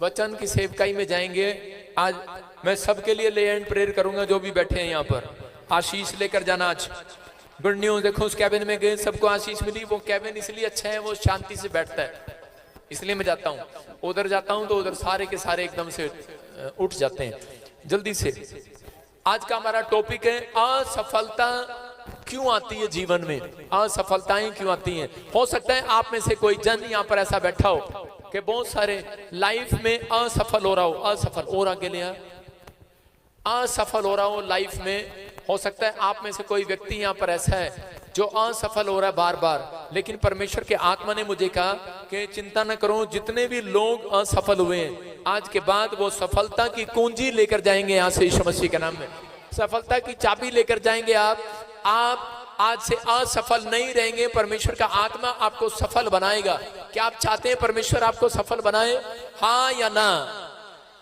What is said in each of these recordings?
वचन की सेवकाई में जाएंगे। आज मैं सबके लिए ले एंड प्रेयर करूंगा जो भी बैठे हैं यहाँ पर, आशीष लेकर जाना। आज गुड न्यूज, देखो उस कैबिन में गए, सबको आशीष मिली। वो कैबिन इसलिए अच्छा है, वो शांति से बैठता है, इसलिए मैं जाता हूँ। उधर जाता हूँ तो उधर सारे के सारे एकदम से उठ जाते हैं जल्दी से। आज का हमारा टॉपिक है असफलता क्यों आती है जीवन में, असफलताएं क्यों आती हैं। हो सकता है आप में से कोई जन यहाँ पर ऐसा बैठा हो कि बहुत सारे लाइफ में असफल हो रहा हो, असफल हो रहा के लिए असफल हो रहा हो लाइफ में। हो सकता है आप में से कोई व्यक्ति यहाँ पर ऐसा है जो असफल हो रहा है बार बार, लेकिन परमेश्वर के आत्मा ने मुझे कहा कि चिंता न करो, जितने भी लोग असफल हुए हैं आज के बाद वो सफलता की कुंजी लेकर जाएंगे यहाँ से, यीशु मसीह के नाम में सफलता की चाबी लेकर जाएंगे। आप आज से असफल नहीं रहेंगे, परमेश्वर का आत्मा आपको सफल बनाएगा। क्या आप चाहते हैं परमेश्वर आपको सफल बनाए, हाँ या ना?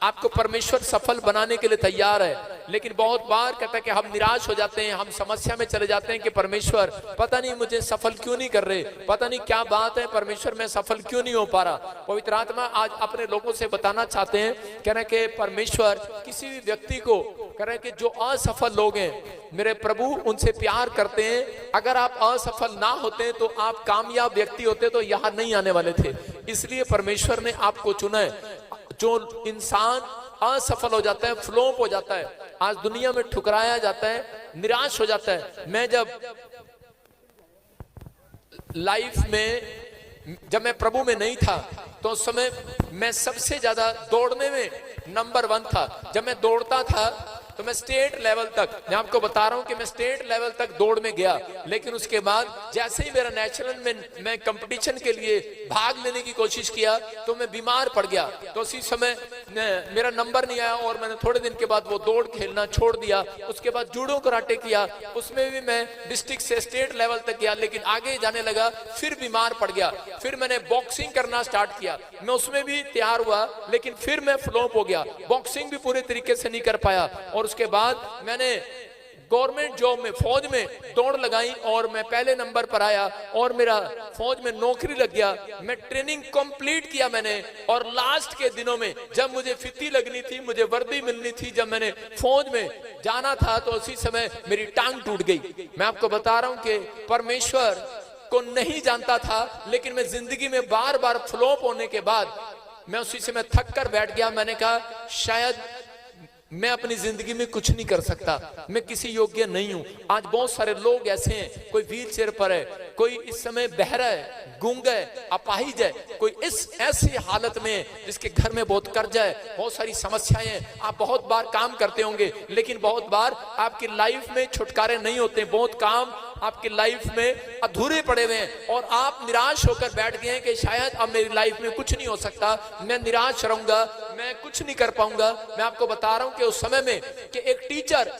आपको परमेश्वर सफल बनाने के लिए तैयार है, लेकिन बहुत बार कहता है कि हम निराश हो जाते हैं, हम समस्या में चले जाते हैं कि परमेश्वर पता नहीं मुझे सफल क्यों नहीं कर रहे, पता नहीं क्या बात है परमेश्वर, मैं सफल क्यों नहीं हो पा रहा। पवित्र आत्मा आज अपने लोगों से बताना चाहते हैं, कह रहे कि परमेश्वर किसी भी व्यक्ति को कह रहे कि जो असफल लोग हैं मेरे प्रभु उनसे प्यार करते हैं। अगर आप असफल ना होते तो आप कामयाब व्यक्ति होते तो यहाँ नहीं आने वाले थे, इसलिए परमेश्वर ने आपको चुना है। जो इंसान असफल हो जाता है, फ्लॉप हो जाता है, आज दुनिया में ठुकराया जाता है, निराश हो जाता है। मैं जब लाइफ में जब मैं प्रभु में नहीं था तो उस समय मैं सबसे ज्यादा दौड़ने में नंबर 1 था। जब मैं दौड़ता था तो मैं स्टेट लेवल तक, मैं आपको बता रहा हूं कि मैं स्टेट लेवल तक दौड़ में गया, लेकिन उसके बाद जैसे ही मेरा नेशनल में मैं कंपटीशन के लिए भाग लेने की कोशिश किया तो मैं बीमार पड़ गया। तो उसी समय मेरा नंबर नहीं आया और मैंने थोड़े दिन के बाद वो दौड़ खेलना छोड़ दिया। उसके बाद जूडो कराटे किया, उसमें भी मैं डिस्ट्रिक्ट से स्टेट लेवल तक गया, लेकिन आगे जाने लगा, फिर बीमार पड़ गया। फिर मैंने बॉक्सिंग करना स्टार्ट किया, मैं उसमें भी तैयार हुआ, लेकिन फिर मैं फ्लॉप हो गया, बॉक्सिंग भी पूरे तरीके से नहीं कर पाया। और उसके बाद मैंने गवर्नमेंट जॉब में फौज में दौड़ लगाई और मैं पहले नंबर पर आया और मेरा फौज में नौकरी लग गया। मैं ट्रेनिंग कंप्लीट किया मैंने, और लास्ट के दिनों में जब मुझे फिती लगनी थी, मुझे वर्दी मिलनी थी, जब मैंने फौज में जाना था तो उसी समय मेरी टांग टूट गई। मैं आपको बता रहा हूं कि परमेश्वर को नहीं जानता था, लेकिन मैं जिंदगी में बार बार फ्लॉप होने के बाद मैं उसी समय थक कर बैठ गया। मैंने कहा शायद मैं अपनी जिंदगी में कुछ नहीं कर सकता, मैं किसी योग्य नहीं हूं। आज बहुत सारे लोग ऐसे हैं, कोई व्हील चेयर पर है, कोई इस समय बहरा है, गूंगा है, अपाहिज है, कोई इस ऐसी हालत में जिसके घर में बहुत कर्जा है, बहुत सारी समस्याएं हैं। आप बहुत बार काम करते होंगे, लेकिन बहुत बार आपकी लाइफ में छुटकारे नहीं होते, बहुत काम आपकी लाइफ में अधूरे पड़े हुए हैं और आप निराश होकर बैठ गए हैं कि शायद अब मेरी लाइफ में कुछ नहीं हो सकता, मैं निराश रहूंगा, मैं कुछ नहीं कर पाऊंगा। मैं आपको बता रहा हूं कि उस समय में कि एक टीचर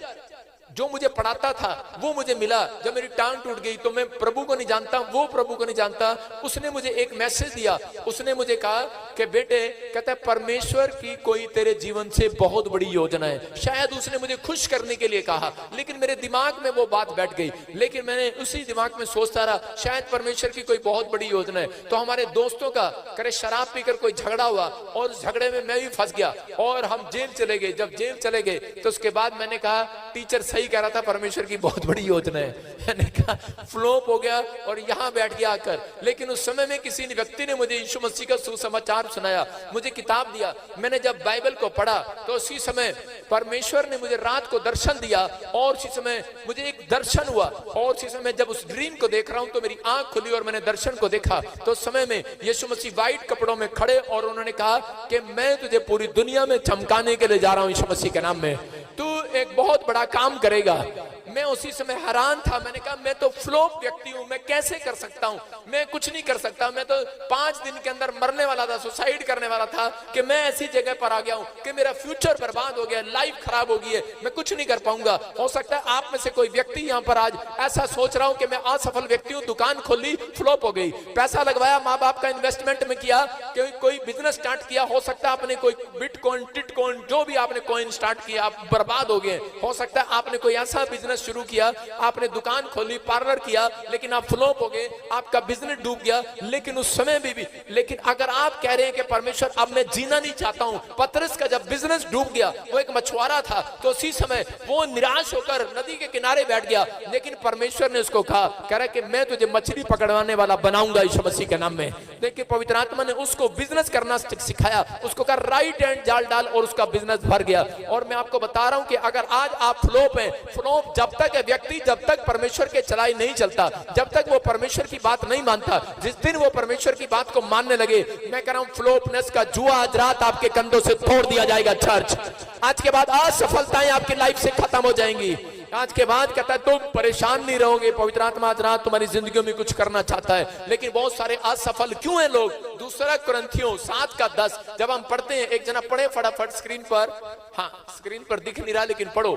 जो मुझे पढ़ाता था वो मुझे मिला। जब मेरी टांग टूट गई तो मैं प्रभु को नहीं जानता, वो प्रभु को नहीं जानता, उसने मुझे एक मैसेज दिया। उसने मुझे कहा कि बेटे, कहता है परमेश्वर की कोई तेरे जीवन से बहुत बड़ी योजना है। शायद उसने मुझे खुश करने के लिए कहा, लेकिन मेरे दिमाग में वो बात बैठ गई, लेकिन मैंने उसी दिमाग में सोचता रहा शायद परमेश्वर की कोई बहुत बड़ी योजना है। तो हमारे दोस्तों का करे शराब पीकर कोई झगड़ा हुआ और उस झगड़े में मैं भी फंस गया और हम जेल चले गए। जब जेल चले गए तो उसके बाद मैंने कहा टीचर सही कह रहा था, परमेश्वर की बहुत बड़ी योजना है। मैंने कहा फ्लॉप हो गया और यहाँ बैठ गया आकर। लेकिन उस समय में किसी व्यक्ति ने मुझे यीशु मसीह का सुसमाचार सुनाया, मुझे किताब दिया। मैंने जब बाइबल को पढ़ा तो उसी समय परमेश्वर ने मुझे रात को दर्शन दिया और उसी समय मुझे एक दर्शन हुआ और उसी समय जब उस ड्रीम को देख रहा हूं तो मेरी आंख खुली और मैंने दर्शन को देखा। तो उस समय में यीशु मसीह व्हाइट कपड़ों में खड़े और उन्होंने कहा कि मैं तुझे पूरी दुनिया में चमकाने के लिए जा रहा हूं यीशु मसीह के नाम में, तू एक बहुत बड़ा काम करेगा। मैं उसी समय हैरान था, मैंने कहा मैं तो फ्लॉप व्यक्ति हूं, मैं कैसे कर सकता हूं, मैं कुछ नहीं कर सकता, मैं तो 5 दिन के अंदर मरने वाला था, सुसाइड करने वाला था कि मैं ऐसी जगह पर आ गया हूं कि मेरा फ्यूचर बर्बाद हो गया, लाइफ खराब हो गई है, मैं कुछ नहीं कर पाऊंगा। हो सकता है आप में से कोई व्यक्ति यहाँ पर आज ऐसा सोच रहा हूं कि मैं असफल व्यक्ति हूं, दुकान खोली फ्लॉप हो गई, पैसा लगवाया, माँ बाप का इन्वेस्टमेंट में किया, कोई बिजनेस स्टार्ट किया, हो सकता है आपने कोई बिटकॉइन टिटकॉइन जो भी आपने कॉइन स्टार्ट किया आप बर्बाद हो गए। हो सकता है आपने कोई ऐसा बिजनेस बिजनेस शुरू किया, आपने दुकान खोली, पार्लर किया, लेकिन आप फ्लॉप हो गए, आपका बिजनेस डूब गया। लेकिन उस समय भी लेकिन अगर आप कह रहे हैं कि परमेश्वर अब मैं जीना नहीं चाहता हूं, पतरस का जब बिजनेस डूब गया, वो एक मछुआरा था, तो उसी समय वो निराश होकर नदी के किनारे बैठ गया, लेकिन परमेश्वर ने उसको कहा, कह रहा है कि मैं तुझे मछली पकड़वाने वाला बनाऊंगा यीशु मसीह के नाम में। देखिए पवित्र आत्मा ने उसको बिजनेस करना सिखाया, उसको कहा राइट हैंड जाल डाल, और उसका बिजनेस भर गया। और मैं आपको बता रहा हूं कि अगर आज आप फ्लॉप हैं, फ्लॉप जब तक है व्यक्ति, जब तक परमेश्वर के चलाई नहीं चलता, जब तक वो परमेश्वर की बात नहीं मानता, जिस दिन वो परमेश्वर की बात को मानने लगे, मैं कह रहा हूं फ्लॉपनेस का जुआ आज रात आपके कंधों से तोड़ दिया जाएगा। चर्च आज के बाद असफलताएं आपकी लाइफ से खत्म हो जाएंगी। आज के बाद कहता है तुम परेशान नहीं रहोगे, पवित्र आत्मा आज रात तुम्हारी जिंदगी में कुछ करना चाहता है। लेकिन बहुत सारे असफल क्यों हैं लोग? दूसरा कुरिन्थियों 7:10 जब हम पढ़ते हैं, एक जना पढ़े फटाफट स्क्रीन पर, हाँ स्क्रीन पर दिख नहीं रहा लेकिन पढ़ो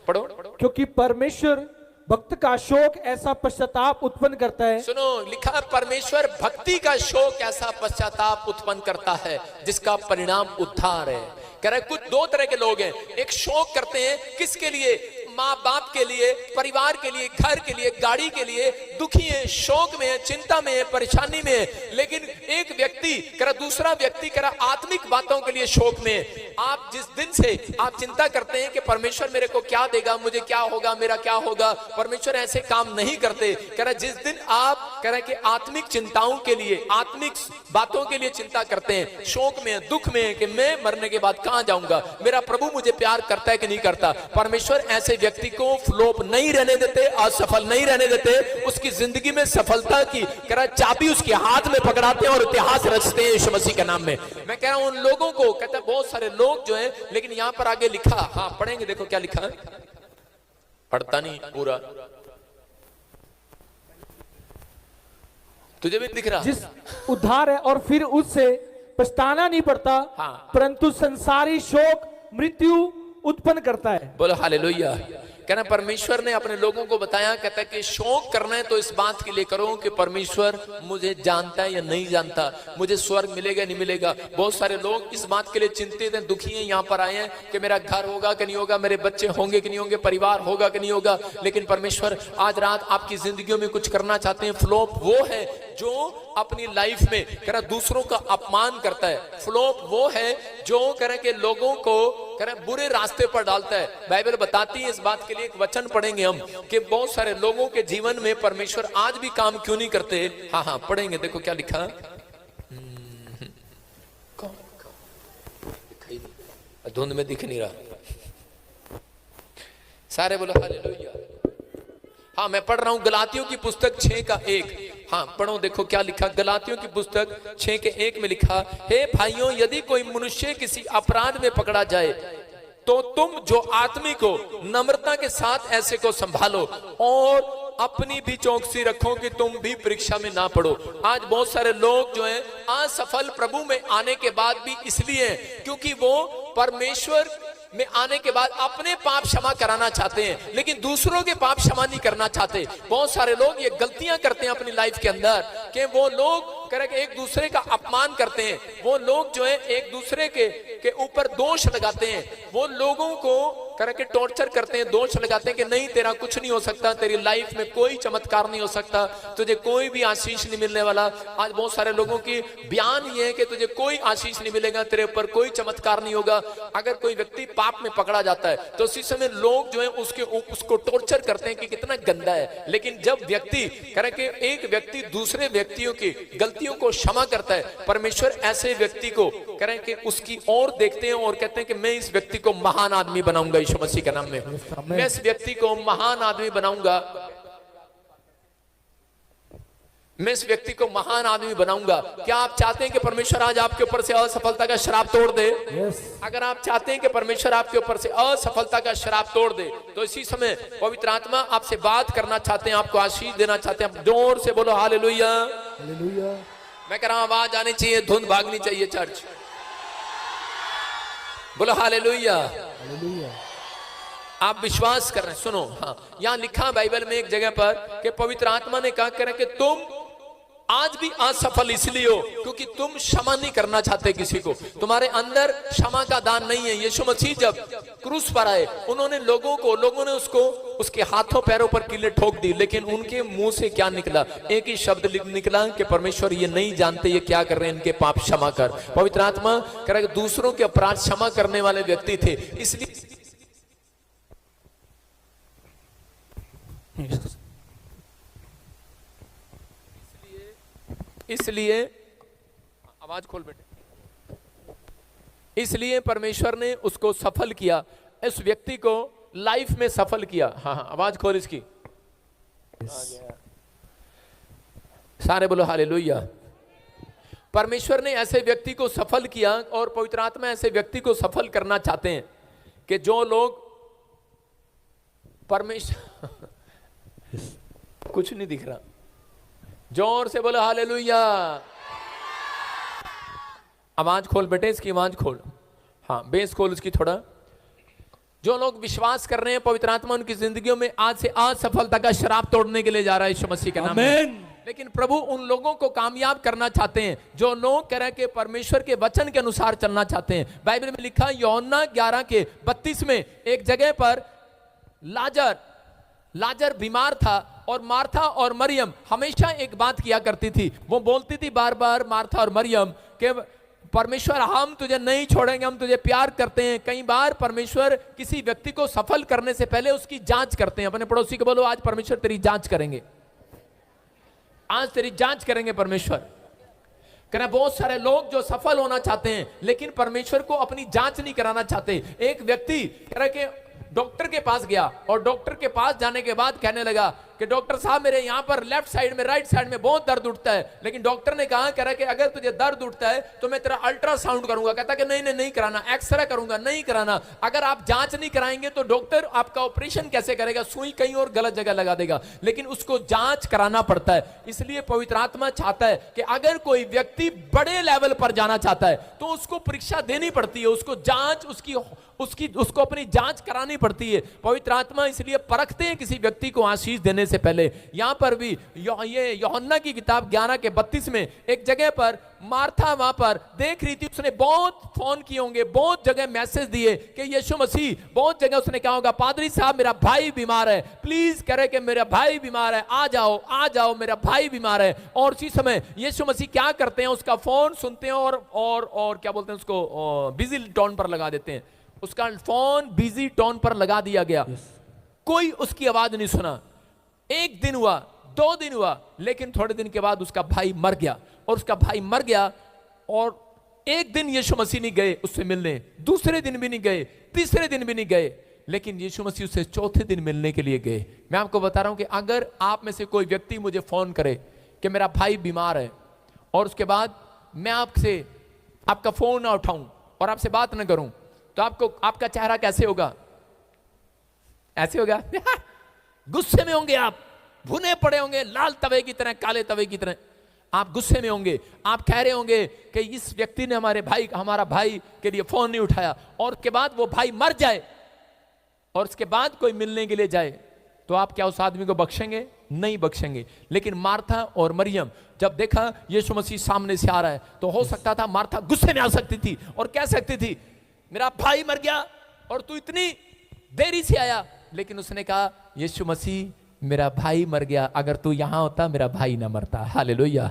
पढ़ो। क्योंकि परमेश्वर भक्त का शोक ऐसा पश्चाताप उत्पन्न करता है। सुनो, लिखा है परमेश्वर भक्ति का शोक ऐसा पश्चाताप उत्पन्न करता है जिसका परिणाम उद्धार है। कह रहे कुछ दो तरह के लोग हैं, एक शोक करते हैं किसके लिए? माँ बाप के लिए, परिवार के लिए, घर के लिए, गाड़ी के लिए, दुखी है, शोक में है, चिंता में है, परेशानी में है। लेकिन एक व्यक्ति करा, दूसरा व्यक्ति करा आत्मिक बातों के लिए शोक में है। आप जिस दिन से आप चिंता करते हैं कि परमेश्वर मेरे को क्या देगा, मुझे क्या होगा, मेरा क्या होगा, परमेश्वर ऐसे काम नहीं करते। कह रहा जिस दिन आप कह रहे कि आत्मिक चिंताओं के लिए, आत्मिक बातों के लिए चिंता करते हैं, शोक में, दुख में कि मैं मरने के बाद कहां जाऊंगा, मेरा प्रभु मुझे प्यार करता है कि नहीं करता, परमेश्वर ऐसे व्यक्ति को फ्लॉप नहीं रहने देते, असफल नहीं रहने देते, उसकी जिंदगी में सफलता की कह रहा चाबी उसके हाथ में पकड़ाते हैं और इतिहास रचते हैं यीशु मसीह के नाम में। मैं कह रहा हूं उन लोगों को, कहता है बहुत सारे लोग जो हैं, लेकिन यहां पर आगे लिखा, हाँ पढ़ेंगे, देखो क्या लिखा है, पढ़ता नहीं पूरा, तुझे भी दिख रहा, जिस उद्धार है और फिर उससे पछताना नहीं पड़ता, हाँ। परंतु संसारी शोक मृत्यु उत्पन्न करता है। बोलो हालेलुया। कहना परमेश्वर ने अपने लोगों को बताया, कहता है कि शौक करना है तो इस बात के लिए करो कि परमेश्वर मुझे जानता है या नहीं जानता, मुझे स्वर्ग मिलेगा नहीं मिलेगा। बहुत सारे लोग इस बात के लिए चिंतित हैं, दुखी हैं, यहाँ पर आए हैं कि मेरा घर होगा कि नहीं होगा, मेरे बच्चे होंगे कि नहीं होंगे, परिवार होगा कि नहीं होगा। लेकिन परमेश्वर आज रात आपकी जिंदगियों में कुछ करना चाहते हैं। फ्लॉप वो है जो अपनी लाइफ में कह रहा दूसरों का अपमान करता है। फ्लॉप वो है जो कह रहा कि लोगों को कह रहा बुरे रास्ते पर डालता है। बाइबल बताती है इस बात के लिए, एक वचन पढ़ेंगे हम कि बहुत सारे लोगों के जीवन में परमेश्वर आज भी काम क्यों नहीं करते। हाँ हाँ पढ़ेंगे, देखो क्या लिखा, धुंध में दिख नहीं रहा, सारे बोलो हालेलुया। हाँ मैं पढ़ रहा हूं गलातियों की पुस्तक 6:1। हाँ पढ़ो, देखो क्या लिखा, गलातियों की पुस्तक 6:1 में लिखा, हे भाइयों यदि कोई मनुष्य किसी अपराध में पकड़ा जाए तो तुम जो आत्मिक हो नम्रता के साथ ऐसे को संभालो और अपनी भी चौकसी रखो कि तुम भी परीक्षा में ना पड़ो। आज बहुत सारे लोग जो हैं असफल प्रभु में आने के बाद भी इसलिए हैं क्योंकि वो परमेश्वर में आने के बाद अपने पाप क्षमा कराना चाहते हैं लेकिन दूसरों के पाप क्षमा नहीं करना चाहते। बहुत सारे लोग ये गलतियां करते हैं अपनी लाइफ के अंदर कि वो लोग एक दूसरे का अपमान करते हैं, वो लोग जो है एक दूसरे के ऊपर दोष लगाते हैं, वो लोगों को के टॉर्चर करते हैं, दोष लगाते हैं कि नहीं तेरा कुछ नहीं हो सकता, तेरी लाइफ में कोई चमत्कार नहीं हो सकता, तुझे कोई भी आशीष नहीं मिलने वाला। आज बहुत सारे लोगों की बयान ये है कि तुझे कोई आशीष नहीं मिलेगा, तेरे ऊपर कोई चमत्कार नहीं होगा। अगर कोई व्यक्ति पाप में पकड़ा जाता है तो उसी समय लोग जो है उसको टॉर्चर करते हैं कि कितना गंदा है। लेकिन जब व्यक्ति एक व्यक्ति दूसरे व्यक्तियों की गलतियों को क्षमा करता है, परमेश्वर ऐसे व्यक्ति को कि उसकी ओर देखते हैं और कहते हैं कि मैं इस व्यक्ति को महान आदमी बनाऊंगा यीशु मसीह के नाम में, मैं इस व्यक्ति को महान आदमी बनाऊंगा, मैं इस व्यक्ति को महान आदमी बनाऊंगा। क्या आप चाहते हैं कि परमेश्वर आज आपके ऊपर से असफलता का श्राप तोड़ दे? अगर आप चाहते हैं कि परमेश्वर आपके ऊपर से असफलता का श्राप तोड़ दे तो इसी समय पवित्र आत्मा आपसे बात करना चाहते हैं, आपको आशीष देना चाहते हैं। जोर से बोलो हालेलुया। मैं कह रहा हूं आवाज आनी चाहिए, धुंध भागनी चाहिए। चर्च बोलो हालेलुया। आप विश्वास कर रहे हैं? सुनो, हाँ यहाँ लिखा बाइबल में एक जगह पर कि पवित्र आत्मा ने कहा कि तुम आज भी असफल इसलिए हो क्योंकि तुम क्षमा नहीं करना चाहते किसी को, तुम्हारे अंदर क्षमा का दान नहीं है। यीशु मसीह जब क्रूस पर आए, लोगों ने उसको उसके हाथों पैरों पर कीले ठोक दी, लेकिन उनके मुंह से क्या निकला? एक ही शब्द निकला कि परमेश्वर ये नहीं जानते ये क्या कर रहे हैं, इनके पाप क्षमा कर। पवित्र आत्मा कह रहा है दूसरों के अपराध क्षमा करने वाले व्यक्ति थे, इसलिए आवाज खोल बेटे, इसलिए परमेश्वर ने उसको सफल किया, इस व्यक्ति को लाइफ में सफल किया। हाँ आवाज खोल इसकी, सारे बोलो हालेलुया। परमेश्वर ने ऐसे व्यक्ति को सफल किया और पवित्र आत्मा ऐसे व्यक्ति को सफल करना चाहते हैं कि जो लोग परमेश्वर कुछ नहीं दिख रहा, जोर से बोलो हालेलुया। आवाज खोल बेटे इसकी, आवाज खोल, हाँ बेस खोल इसकी थोड़ा। जो लोग विश्वास कर रहे हैं पवित्र आत्मा उनकी जिंदगियों में आज से असफलता का शराब तोड़ने के लिए जा रहा है यीशु मसीह के नाम में। लेकिन प्रभु उन लोगों को कामयाब करना चाहते हैं जो लोग कह रहे कि परमेश्वर के वचन के अनुसार चलना चाहते हैं। बाइबल में लिखा यूहन्ना 11:32 में एक जगह पर लाजर बीमार था और मार्था और मरियम हमेशा एक बात किया करती थी, वो बोलती थी बार बार मार्था और मरियम के परमेश्वर हम तुझे नहीं छोड़ेंगे, हम तुझे प्यार करते हैं। कई बार परमेश्वर किसी व्यक्ति को सफल करने से पहले उसकी जांच करते हैं। अपने पड़ोसी को बोलो आज परमेश्वर तेरी जांच करेंगे, आज तेरी जांच करेंगे परमेश्वर। कहना बहुत सारे लोग जो सफल होना चाहते हैं लेकिन परमेश्वर को अपनी जांच नहीं कराना चाहते। एक व्यक्ति कह रहा कि डॉक्टर के पास गया और डॉक्टर के पास जाने के बाद कहने लगा कि डॉक्टर साहब मेरे यहाँ पर लेफ्ट साइड में राइट साइड में बहुत दर्द उठता है। लेकिन डॉक्टर ने कहा कह रहा कि अगर तुझे दर्द उठता है तो मैं तेरा अल्ट्रासाउंड करूंगा। कहता कि नहीं कराना, एक्सरे करूंगा, नहीं कराना। अगर आप जांच नहीं कराएंगे तो डॉक्टर आपका ऑपरेशन कैसे करेगा, सुई कहीं और गलत जगह लगा देगा। लेकिन उसको जांच कराना पड़ता है। इसलिए पवित्र आत्मा चाहता है कि अगर कोई व्यक्ति बड़े लेवल पर जाना चाहता है तो उसको परीक्षा देनी पड़ती है, उसको जांच उसको अपनी जांच करानी पड़ती है। पवित्र आत्मा इसलिए परखते हैं किसी व्यक्ति को आशीष देने से पहले। यहां पर भी ये यूहन्ना की किताब 11:32 में एक जगह पर मार्था वहां पर देख रही थी, उसने बहुत फोन किए होंगे, बहुत जगह मैसेज दिए कि यीशु मसीह, बहुत जगह उसने कहा होगा पादरी साहब मेरा भाई बीमार है, प्लीज करे कि मेरा भाई बीमार है, आ जाओ मेरा भाई बीमार है। और उसी समय यीशु मसीह क्या करते हैं, उसका फोन सुनते हैं और क्या बोलते हैं उसको बिजी टोन पर लगा देते हैं। उसका फोन बिजी टोन पर लगा दिया गया, कोई उसकी आवाज नहीं सुना। एक दिन हुआ, 2 दिन हुआ, लेकिन थोड़े दिन के बाद उसका भाई मर गया। और उसका भाई मर गया और एक दिन यीशु मसीह नहीं गए उससे मिलने, दूसरे दिन भी नहीं गए, तीसरे दिन भी नहीं गए, लेकिन यीशु मसीह उससे चौथे दिन मिलने के लिए गए। मैं आपको बता रहा हूं कि अगर आप में से कोई व्यक्ति मुझे फोन करे कि मेरा भाई बीमार है और उसके बाद मैं आपका फोन ना उठाऊं और आपसे बात ना करूं तो आपका चेहरा कैसे होगा? ऐसे होगा गुस्से में होंगे, आप भुने पड़े होंगे, लाल तवे की तरह, काले तवे की तरह आप गुस्से में होंगे। आप कह रहे होंगे कि इस व्यक्ति ने हमारा भाई के लिए फोन नहीं उठाया। और उसके बाद वो भाई मर जाए और उसके बाद कोई मिलने के लिए जाए तो आप क्या उस आदमी को बख्शेंगे? नहीं बख्शेंगे। लेकिन मार्था और मरियम जब देखा यीशु मसीह सामने से आ रहा है तो हो सकता था मार्था गुस्से में आ सकती थी और कह सकती थी मेरा भाई मर गया और तू इतनी देरी से आया। लेकिन उसने कहा यीशु मसीह मेरा भाई मर गया, अगर तू यहां होता मेरा भाई ना मरता। हालेलुया।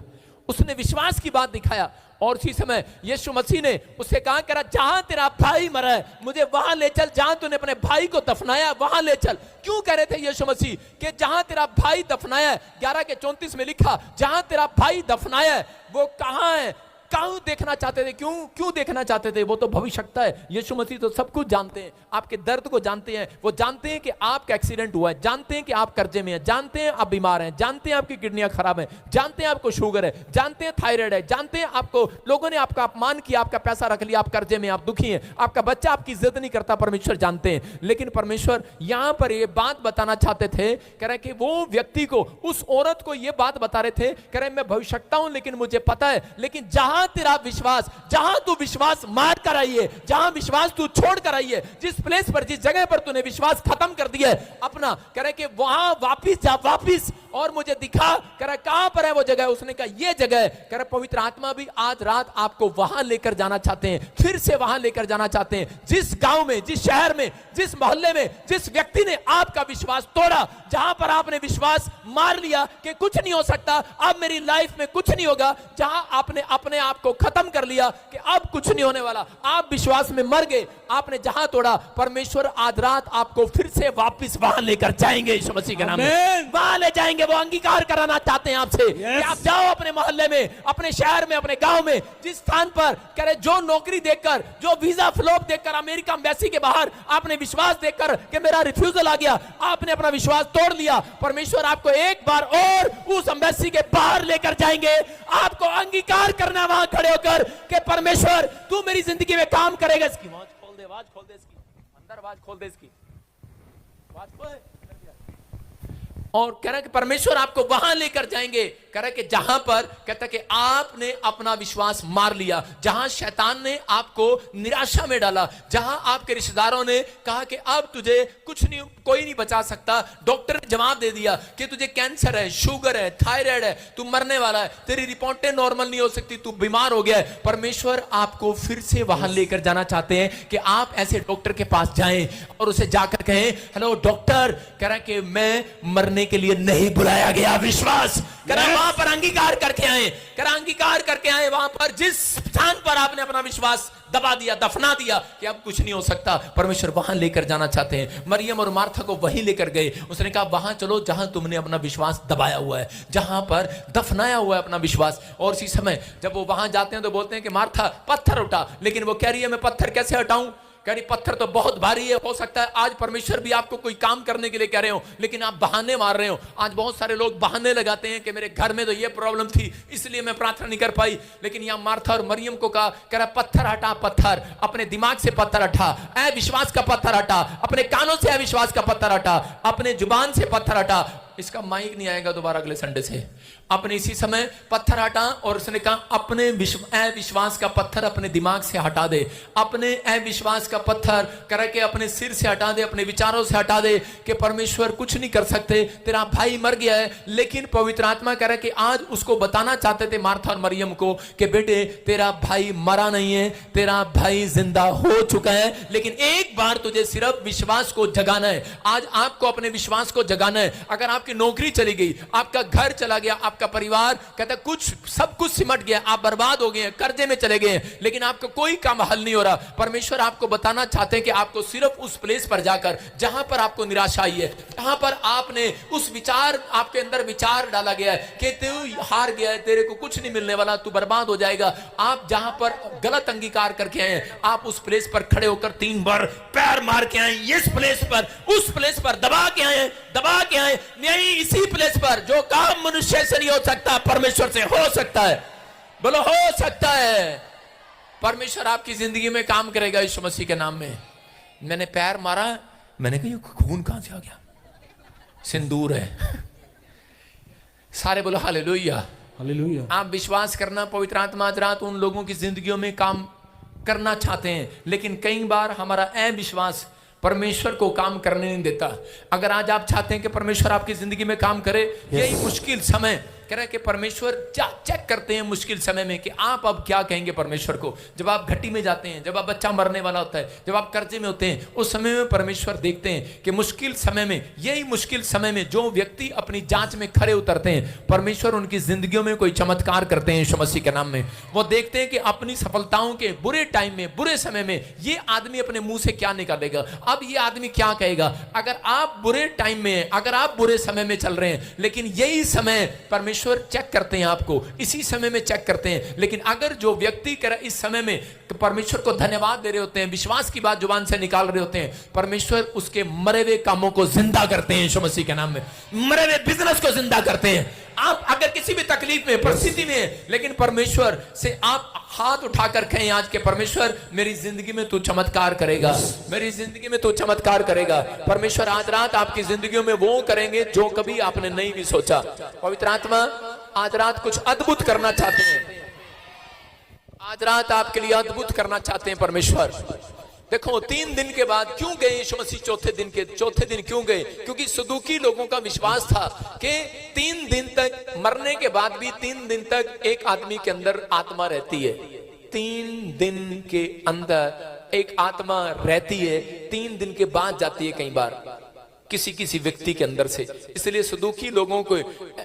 उसने विश्वास की बात दिखाया और उसी समय यीशु मसीह ने उससे कहा करा जहां तेरा भाई मरा है मुझे वहां ले चल, जहां तूने अपने भाई को दफनाया वहां ले चल। क्यों कह रहे थे यीशु मसीह कि जहां तेरा भाई दफनाया है? 11:34 में लिखा जहां तेरा भाई दफनाया है वो कहां है? क्यों देखना चाहते थे? क्यों देखना चाहते थे? वो तो भविष्यवक्ता है। यीशु मसीह तो सब कुछ जानते हैं, आपके दर्द को जानते हैं। वो जानते हैं कि आपका एक्सीडेंट हुआ है, जानते हैं कि आप कर्जे में हैं, जानते हैं आप बीमार हैं, जानते हैं आपकी किडनियां खराब हैं, जानते हैं आपको शुगर है, जानते हैं थायराइड है, जानते हैं आपको लोगों ने आपका अपमान किया, आपका पैसा रख लिया, आप कर्जे में, आप दुखी हैं, आपका बच्चा आपकी इज्जत नहीं करता, परमेश्वर जानते हैं। लेकिन परमेश्वर यहां पर ये बात बताना चाहते थे, कह रहे कि वो व्यक्ति को, उस औरत को ये बात बता रहे थे, कह रहे मैं भविष्यवक्ता हूं लेकिन मुझे पता है, लेकिन जहां जहां तेरा विश्वास, जहां तू विश्वास मार कर आई है, जहां विश्वास तू छोड़ कर आई है, जिस प्लेस पर, जिस जगह पर तूने विश्वास खत्म कर दिया है अपना, कह रहे कि वहां वापिस जा, वापिस, और मुझे दिखा। कह रहा कहां पर है वो जगह? उसने कहा ये जगह है। कह रहा पवित्र आत्मा भी आज रात आपको वहां लेकर जाना चाहते हैं, फिर से वहां लेकर जाना चाहते हैं। जिस गांव में, जिस शहर में, जिस मोहल्ले में, जिस व्यक्ति ने आपका विश्वास तोड़ा, जहां पर आपने विश्वास मार लिया कि कुछ नहीं हो सकता, अब मेरी लाइफ में कुछ नहीं होगा, जहां आपने अपने आप को खत्म कर लिया कि अब कुछ नहीं होने वाला, आप विश्वास में मर गए, आपने जहां तोड़ा, परमेश्वर आज रात आपको फिर से वापस वहां लेकर जाएंगे यीशु मसीह के नाम में। वहां ले जाएंगे। वो अंगीकार कराना चाहते हैं आपसे कि आप जाओ अपने मोहल्ले में, अपने शहर में, अपने गांव में, जिस स्थान पर कह रहे जो नौकरी देखकर, जो वीजा फ्लॉप देखकर, अमेरिका एम्बेसी के बाहर आपने विश्वास देखकर कि मेरा रिफ्यूजल आ गया, आपने अपना विश्वास तोड़ लिया, परमेश्वर आपको एक बार और उस एम्बेसी के बाहर लेकर जाएंगे। आपको अंगीकार करना वहां खड़े होकर कि परमेश्वर तू मेरी जिंदगी में काम करेगा। इसकी आवाज खोल दे, आवाज खोल दे, इसकी अंदर आवाज खोल दे, इसकी आवाज खोल। और कह रहा कि परमेश्वर आपको वहां लेकर जाएंगे, कह रहा कि जहां पर कहता कि आपने अपना विश्वास मार लिया, जहां शैतान ने आपको निराशा में डाला, जहां आपके रिश्तेदारों ने कहा कि अब तुझे कुछ नहीं, कोई नहीं बचा सकता, डॉक्टर ने जवाब दे दिया कि तुझे कैंसर है, शुगर है, थायराइड है, तू मरने वाला है, तेरी रिपोर्टें नॉर्मल नहीं हो सकती, तू बीमार हो गया है। परमेश्वर आपको फिर से वहां लेकर जाना चाहते हैं कि आप ऐसे डॉक्टर के पास जाएं और उसे जाकर कहें, हेलो डॉक्टर, कह रहा कि मैं मरने के लिए नहीं बुलाया गया, विश्वास करा वहां पर अंगीकार करके आए, करा अंगीकार करके आए वहां पर, जिस स्थान पर आपने अपना विश्वास दबा दिया, दफना दिया कि अब कुछ नहीं हो सकता, परमेश्वर वहां लेकर जाना चाहते हैं। मरियम और मार्था को वहीं लेकर गए, उसने कहा वहां चलो जहां तुमने अपना विश्वास दबाया हुआ है, जहां पर दफनाया हुआ है अपना विश्वास। और इसी समय जब वो वहां जाते हैं तो बोलते हैं कि मार्था पत्थर उठा, लेकिन वो कह रही है मैं पत्थर कैसे हटाऊं, कह रही पत्थर तो बहुत भारी है, हो सकता है आज परमेश्वर भी आपको कोई काम करने के लिए कह रहे हो, लेकिन आप बहाने मार रहे हो। आज बहुत सारे लोग बहाने लगाते हैं कि मेरे घर में तो ये प्रॉब्लम थी इसलिए मैं प्रार्थना नहीं कर पाई, लेकिन यहां मार्था और मरियम को कहा, कह रहा पत्थर हटा, पत्थर अपने दिमाग से पत्थर हटा, अविश्वास का पत्थर हटा, अपने कानों से अविश्वास का पत्थर हटा, अपने जुबान से पत्थर हटा। इसका माइक नहीं आएगा दोबारा अगले संडे से। अपने इसी समय पत्थर हटा, और उसने कहा अपने अविश्वास का पत्थर अपने दिमाग से हटा दे, अपने अविश्वास का पत्थर कर के अपने सिर से हटा दे, अपने विचारों से हटा दे कि परमेश्वर कुछ नहीं कर सकते, तेरा भाई मर गया है। लेकिन पवित्र आत्मा कह रहा है कि आज उसको बताना चाहते थे मार्था और मरियम को कि बेटे तेरा भाई मरा नहीं है, तेरा भाई जिंदा हो चुका है, लेकिन एक बार तुझे सिर्फ विश्वास को जगाना है। आज आपको अपने विश्वास को जगाना है। अगर आपकी नौकरी चली गई, आपका घर चला गया, आपका परिवार कहता कुछ सब कुछ सिमट गया, आप बर्बाद हो गए, कर्जे में चले गए, लेकिन आपका कोई काम हल नहीं हो रहा, परमेश्वर आपको बताना चाहते हैं कि आपको सिर्फ उस प्लेस पर जाकर जहां पर आपको निराशा आई है, जहां पर आपने उस विचार, आपके अंदर विचार डाला गया है कि तू हार गया है, तेरे को कुछ नहीं मिलने वाला, तू बर्बाद हो जाएगा, आप जहां पर गलत अंगीकार करके आए, आप उस प्लेस पर खड़े होकर 3 बार पैर मार के आए, इस प्लेस पर, उस प्लेस पर दबा के आए, दबा के आए, नहीं इसी प्लेस पर जो काम मनुष्य से नहीं हो सकता परमेश्वर से हो सकता है। बोलो हो सकता है। परमेश्वर आपकी जिंदगी में काम करेगा यीशु मसीह के नाम में। मैंने पैर मारा, मैंने कहा ये खून कहां से आ गया, सिंदूर है। सारे बोलो हालेलुया, हालेलुया। आप विश्वास करना, पवित्र आत्मा आज रात उन लोगों की जिंदगियों में काम करना चाहते हैं, लेकिन कई बार हमारा अविश्वास परमेश्वर को काम करने नहीं देता। अगर आज आप चाहते हैं कि परमेश्वर आपकी जिंदगी में काम करे, यही मुश्किल समय कह रहा है कि परमेश्वर चेक करते हैं मुश्किल समय में कि आप अब क्या कहेंगे परमेश्वर को। जब आप घटी में जाते हैं, जब आप बच्चा मरने वाला होता है, जब आप कर्जे में होते हैं, उस समय में परमेश्वर देखते हैं कि मुश्किल समय में, यही मुश्किल समय में जो व्यक्ति अपनी जांच में खरे उतरते हैं, परमेश्वर उनकी जिंदगियों में कोई चमत्कार करते हैं यीशु मसीह के नाम में। वो देखते हैं कि अपनी सफलताओं के बुरे टाइम में, बुरे समय में ये आदमी अपने मुंह से क्या निकालेगा, अब ये आदमी क्या कहेगा। अगर आप बुरे टाइम में, अगर आप बुरे समय में चल रहे हैं, लेकिन यही समय परमेश्वर चेक करते हैं आपको, इसी समय में चेक करते हैं। लेकिन अगर जो व्यक्ति कर इस समय में तो परमेश्वर को धन्यवाद दे रहे होते हैं, विश्वास की बात जुबान से निकाल रहे होते हैं, परमेश्वर उसके मरे हुए कामों को जिंदा करते हैं यीशु मसीह के नाम में, मरे हुए बिजनेस को जिंदा करते हैं। आप अगर किसी भी तकलीफ में, परिस्थिति में, लेकिन परमेश्वर से आप हाथ उठाकर कहें आज के परमेश्वर मेरी जिंदगी में तू चमत्कार करेगा, मेरी जिंदगी में तू चमत्कार करेगा। परमेश्वर आज रात आपकी जिंदगियों में वो करेंगे जो कभी आपने नहीं भी सोचा। पवित्र आत्मा आज रात कुछ अद्भुत करना चाहते हैं। आज रात आपके लिए अद्भुत करना चाहते हैं परमेश्वर। देखो 3 दिन के बाद क्यों गए यीशु मसीह चौथे दिन क्यों गए? क्योंकि सदूकी लोगों का विश्वास था कि 3 दिन तक, मरने के बाद भी 3 दिन तक एक आदमी के अंदर आत्मा रहती है। 3 दिन के अंदर एक आत्मा रहती है, 3 दिन के बाद जाती है कई बार किसी व्यक्ति के अंदर से। इसलिए सदूकी लोगों को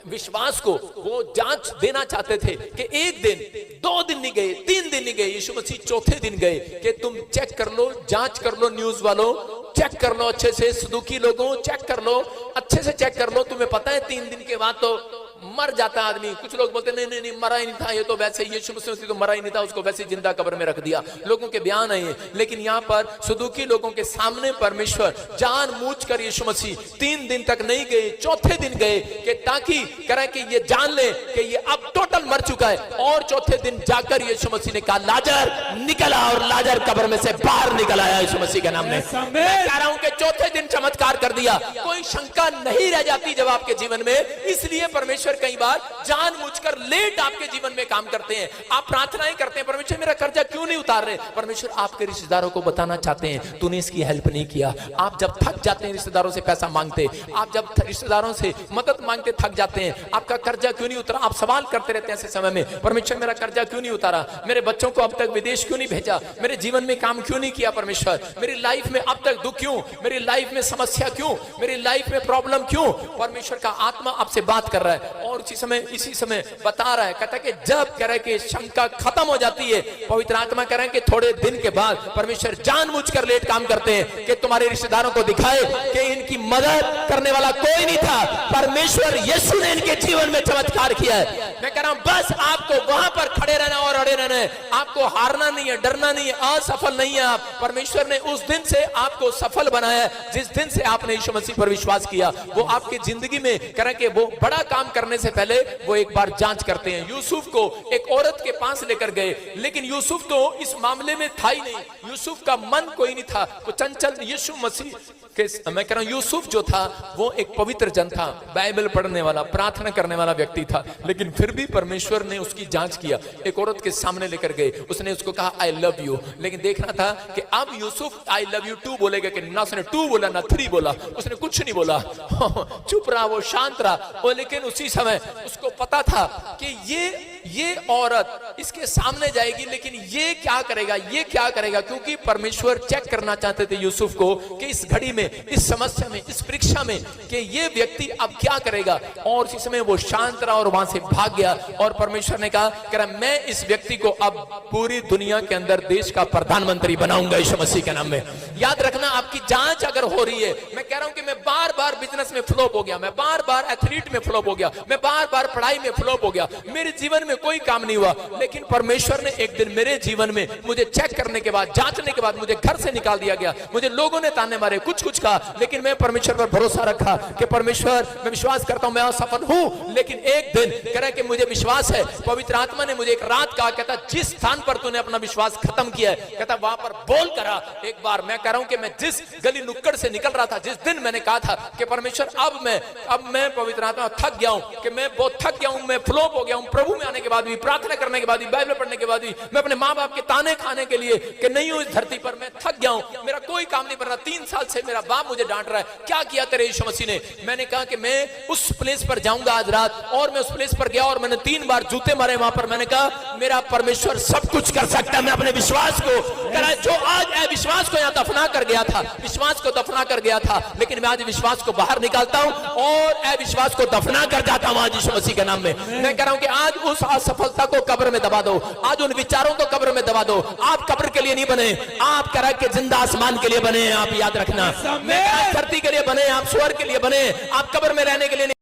विश्वास को वो जांच देना चाहते थे कि 1 दिन 2 दिन नहीं गए, 3 दिन नहीं गए, यीशु मसीह चौथे दिन गए कि तुम चेक कर लो, जांच कर लो, न्यूज वालों चेक कर लो अच्छे से, सदूकी लोगों चेक कर लो, अच्छे से चेक कर लो। तुम्हें पता है 3 दिन के बाद तो मर जाता आदमी। कुछ लोग बोलते नहीं मरा ही नहीं था, ये तो वैसे यीशु मसीह तो मरा ही नहीं था, उसको वैसे जिंदा कब्र में रख दिया। लोगों के बयान है, लेकिन यहाँ पर सदूकी लोगों के सामने परमेश्वर जानबूझकर यीशु मसीह 3 दिन तक नहीं गए, चौथे दिन गए कि ताकि करें कि ये जान ले कि ये अब टोटल मर चुका है। और चौथे दिन जाकर यीशु मसीह ने कहा लाजर निकला, और लाजर कब्र में से बाहर निकल आया यीशु मसीह के नाम में। मैं कह रहा हूं कि चौथे दिन चमत्कार कर दिया, कोई शंका नहीं रह जाती जब आपके जीवन में। इसलिए परमेश्वर कई बार जानबूझकर लेट आपके जीवन में काम करते हैं। आप प्रार्थनाएं करते हैं, परमेश्वर मेरा कर्जा क्यों नहीं उतार रहे? परमेश्वर आपके रिश्तेदारों को बताना चाहते हैं तूने इसकी हेल्प नहीं किया। आप जब थक जाते हैं रिश्तेदारों से पैसा मांगते, आप जब रिश्तेदारों से मदद मांगते थक जाते हैं, आपका कर्जा क्यों नहीं उतरा? आप सवाल करते रहते हैं ऐसे समय में, परमेश्वर मेरा कर्जा क्यों नहीं उतारा? मेरे बच्चों को अब तक विदेश क्यों नहीं भेजा? मेरे जीवन में काम क्यों नहीं किया? परमेश्वर मेरी लाइफ में अब तक दुख क्यों? मेरी लाइफ में समस्या क्यों? मेरी लाइफ में प्रॉब्लम क्यों? परमेश्वर का आत्मा आपसे बात कर रहा है और इसी समय बता रहा है, कहता है कि जब कह रहा है कि शंका खत्म हो जाती है, पवित्र आत्मा कह रहा है कि थोड़े दिन के बाद परमेश्वर जानबूझकर लेट काम करते हैं कि तुम्हारे रिश्तेदारों को दिखाए कि इनकी मदद करने वाला कोई नहीं था, परमेश्वर यीशु ने इनके जीवन में चमत्कार किया है। मैं कह रहा हूं बस आपको वहां पर खड़े रहना और अड़े रहना है, आपको हारना नहीं है, डरना नहीं है, असफल नहीं है आप। परमेश्वर ने उस दिन से आपको सफल बनाया जिस दिन से आपने यीशु मसीह पर विश्वास किया। वो आपकी जिंदगी में कह रहे हैं कि वो बड़ा काम करने से पहले वो एक बार जांच करते हैं। यूसुफ को एक औरत के पास लेकर गए, लेकिन यूसुफ तो इस मामले में था ही नहीं, यूसुफ का मन कोई नहीं था, वो चंचल यीशु मसीह के, मैं कह रहा हूं यूसुफ जो था वो एक पवित्र जन था, बाइबल पढ़ने वाला, प्रार्थना करने वाला व्यक्ति था, लेकिन फिर भी परमेश्वर ने उसकी जांच किया। एक औरत के सामने लेकर गए, उसने उसको कहा आई लव यू, लेकिन देखना था कि अब यूसुफ आई लव यू 2 बोलेगा कि ना, उसने 2 बोला ना 3 बोला, उसने कुछ नहीं बोला चुप रहा, वो शांत रहा। लेकिन उसी समय उसको पता था कि ये औरत इसके सामने जाएगी, लेकिन ये क्या करेगा, क्योंकि परमेश्वर चेक करना चाहते थे यूसुफ को कि इस घड़ी में, इस समस्या में, इस परीक्षा में कि ये व्यक्ति अब क्या करेगा। और इसी समय वो शांत रहा और वहां से भाग गया। और परमेश्वर ने कहा मैं इस व्यक्ति को अब पूरी दुनिया के अंदर देश का प्रधानमंत्री बनाऊंगा यीशु मसीह के नाम में। याद रखना, आपकी जांच अगर हो रही है, मैं कह रहा हूं कि मैं बार बार बिजनेस में फ्लॉप हो गया, मैं बार बार एथलीट में फ्लॉप हो गया, मैं बार बार पढ़ाई में फ्लॉप हो गया, मेरे जीवन में कोई काम नहीं हुआ, लेकिन परमेश्वर ने एक दिन मेरे जीवन में मुझे चेक करने के बाद, जांचने के बाद मुझे घर से निकाल दिया गया, मुझे लोगों ने ताने मारे, कुछ कहा, लेकिन मैं परमेश्वर पर भरोसा रखा कि परमेश्वर मैं विश्वास करता हूं मैं असफल हूं, लेकिन एक दिन कह रहा है कि मुझे विश्वास है, पवित्र आत्मा ने मुझे एक रात कहा, कहता जिस स्थान पर तूने अपना विश्वास खत्म किया है, कहता वहां पर बोल करा एक बार। मैं कह रहा हूं कि मैं जिस गली नुक्कड़ से निकल रहा था, जिस दिन मैंने कहा था कि परमेश्वर अब मैं पवित्र आत्मा थक गया हूं, कि मैं बहुत थक गया हूं, मैं फ्लॉप हो गया हूं, प्रभु में आने के बाद भी, प्रार्थना करने के बाद भी, बाइबल पढ़ने के बाद भी, मैं अपने माँ बाप के ताने खाने के लिए कि नहीं हूं इस धरती पर, मैं थक गया हूं, मेरा कोई काम नहीं बन रहा, 3 साल से मेरा बाप मुझे डांट रहा है, क्या किया तेरे यीशु मसीह ने? मैंने कहा कि मैं उस प्लेस पर जाऊंगा आज रात, और मैं उस प्लेस पर गया और मैंने 3 बार जूते मारे वहां पर। मैंने कहा मेरा परमेश्वर सब कुछ कर सकता है, मैं अपने विश्वास को जो आज विश्वास को यहाँ दफना कर गया था, विश्वास को दफना कर गया था, लेकिन मैं आज विश्वास को बाहर निकालता हूं और विश्वास को दफना कर जाता हूं आज यीशु मसीह के नाम में। मैं कह रहा हूं कि आज उस असफलता को कब्र में दबा दो, आज उन विचारों को कब्र में दबा दो। आप कब्र के लिए नहीं बने, आप कह रहा कि जिंदा आसमान के लिए बने, आप याद रखना, मैं धरती के लिए बने, आप स्वर्ग के लिए बने, आप कब्र में रहने के लिए